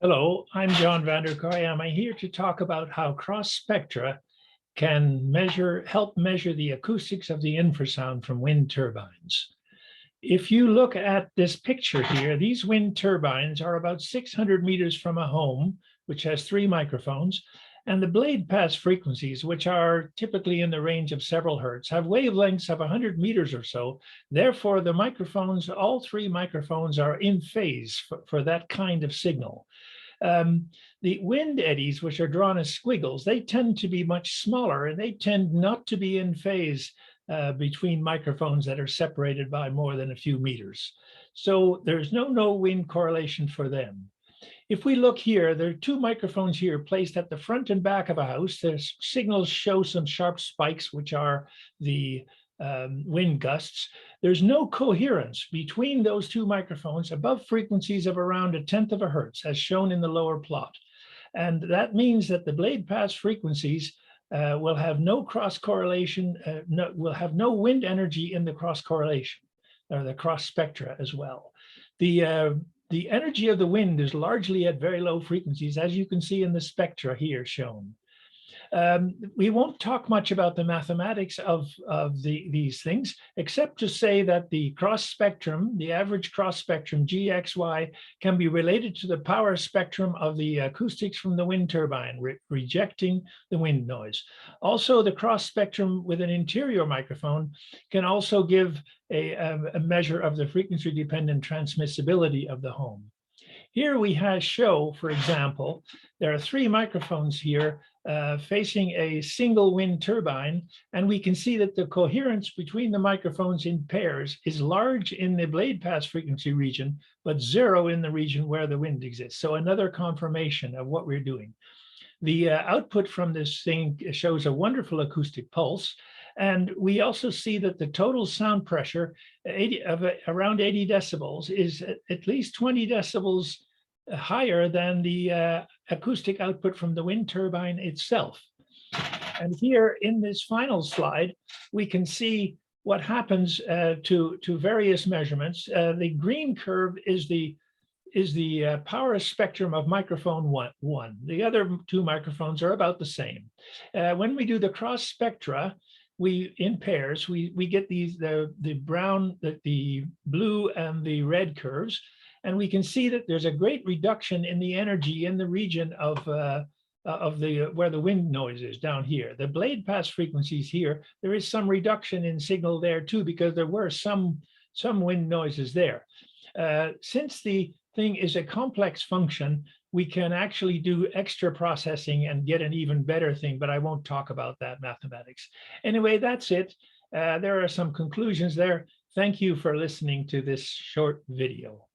Hello, I'm John Vanderkooy. I'm here to talk about how cross spectra can help measure the acoustics of the infrasound from wind turbines. If you look at this picture here, these wind turbines are about 600 meters from a home, which has 3 microphones, and the blade pass frequencies, which are typically in the range of several hertz, have wavelengths of 100 meters or so. Therefore, the microphones, all 3 microphones, are in phase for that kind of signal. The wind eddies, which are drawn as squiggles, they tend to be much smaller, and they tend not to be in phase between microphones that are separated by more than a few meters. So there's no wind correlation for them. If we look here, there are 2 microphones here placed at the front and back of a house. The signals show some sharp spikes, which are the wind gusts. There's no coherence between those 2 microphones above frequencies of around 1/10 of a hertz, as shown in the lower plot. And that means that the blade pass frequencies will have no cross correlation, will have no wind energy in the cross correlation, or the cross spectra as well. The energy of the wind is largely at very low frequencies, as you can see in the spectra here shown. We won't talk much about the mathematics of these things, except to say that the cross spectrum, the average cross spectrum GXY, can be related to the power spectrum of the acoustics from the wind turbine, rejecting the wind noise. Also, the cross spectrum with an interior microphone can also give a measure of the frequency-dependent transmissibility of the home. Here we show, for example, there are 3 microphones here facing a single wind turbine, and we can see that the coherence between the microphones in pairs is large in the blade pass frequency region, but 0 in the region where the wind exists. So another confirmation of what we're doing. The output from this thing shows a wonderful acoustic pulse. And we also see that the total sound pressure around 80 decibels is at least 20 decibels higher than the acoustic output from the wind turbine itself. And here in this final slide, we can see what happens to various measurements. The green curve is the power spectrum of microphone one. The other 2 microphones are about the same. When we do the cross spectra, in pairs, we get the brown, the blue and the red curves, and we can see that there's a great reduction in the energy in the region of where the wind noise is down here. The blade pass frequencies here, there is some reduction in signal there too, because there were some wind noises there. Since the thing is a complex function, we can actually do extra processing and get an even better thing, but I won't talk about that mathematics. Anyway, that's it. There are some conclusions there. Thank you for listening to this short video.